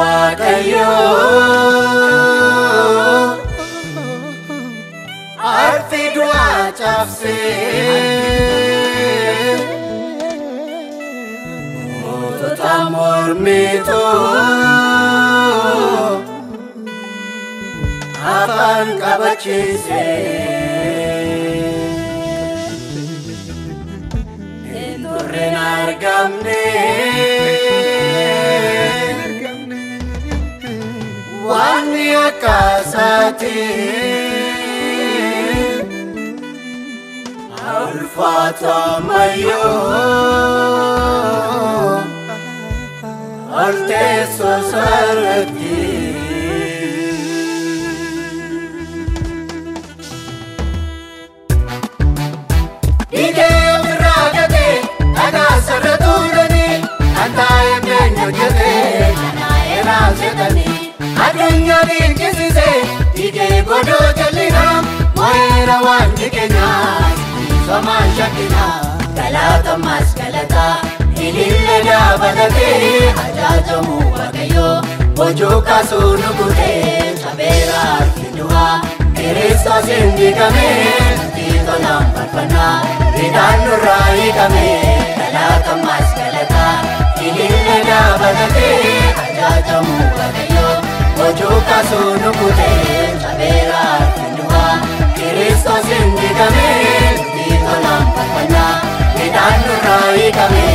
Wakayo arti dua chafse tamor mito akan kabachise entorrenar gamne wani akasati alfata mayo arteso sarati ige ragate ada saratulani antaye menyo jete era setani adunya dinkisise ige godo jalina moira wanti kenya saman shakina galata maskalata ilille dabalate ajajamu wakayo bojoka sunu gute sabera kinua Kristo sindigame tito lamparpana vidanu rai kame galata maskalata ilille dabalate ajajamu wakayo bojoka sunu gute sabera kinua Kristo sindigame tito lamparpana vidanu rai kame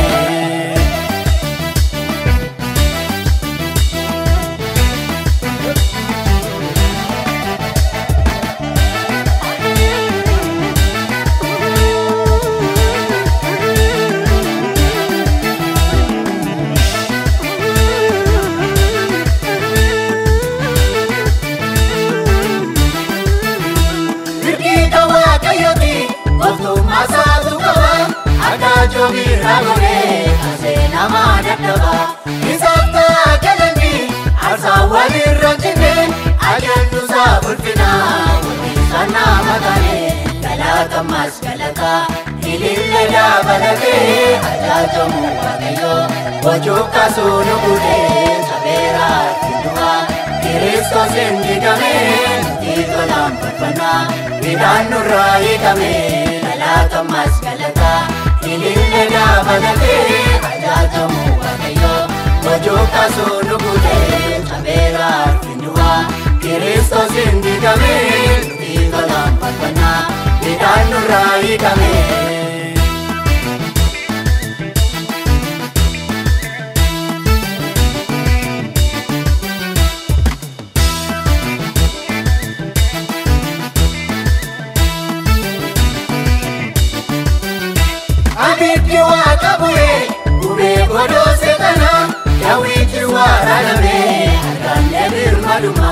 Jogi ragore asena madadaba isafta kalbi arsa wali rajine ajandu sabulfina sana magane galata maskalata ilille dabalate ajajamu wakayo bojoka sunu gude sabera kinua Kristo sindigame tito lamparpana vidanu rai kame galata maskalata ilille dabalate ajajamu wakayo bojoka sunu gude sabera kinua Kristo sindigame tito lamparpana vidanu rai kame Abiti wakabuye ube godo setana yawiti waralame agande birmaduma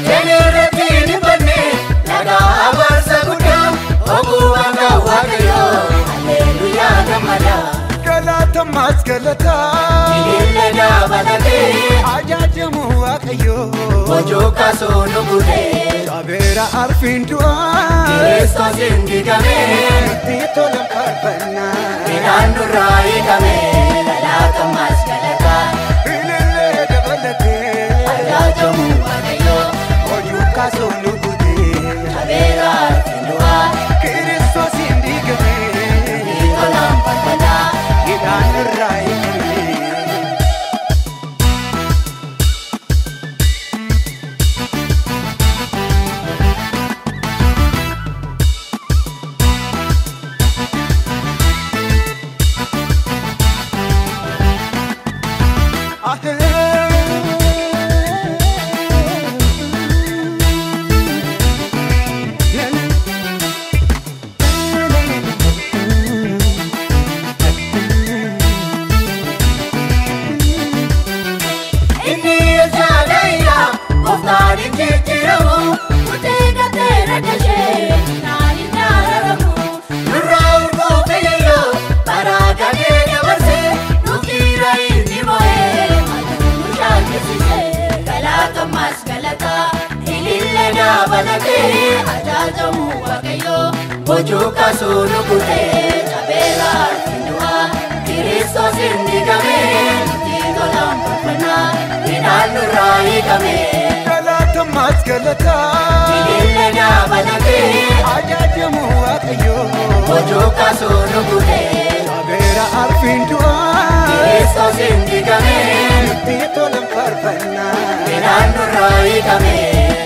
generati nibane laga abarsa gudam obuwanga wakayo haleluya gamada galata maskalata ilille dabalate ajajamu wakayo bojoka sunu gude sabera arfindua Kristo sindigame tito lamparpana vidanu rai kame galata maskalata ilille dabalate ajajamu wakayo bojoka sunu gude sabera arfindua Kristo sindigame tito lamparpana vidanu rai kame dabalate ajajamu wakayo bojoka sunu gute asgalata Ilille dabalate ajajamu waaqayyo Bojoka sonu bude Sabeera arfiin du'aa Kiristoos indigame nutti tolan farfanna Midhaan nurraa hiikame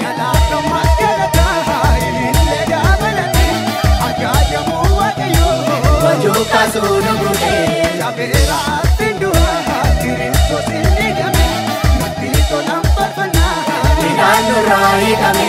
Kanaafuma asgalata ilille dabalate ajajamu waaqayyo Bojoka sonu bude Sabeera arfiin du'aa Kiristoos indigame nutti tolan farfanna Midhaan nurraa hiikame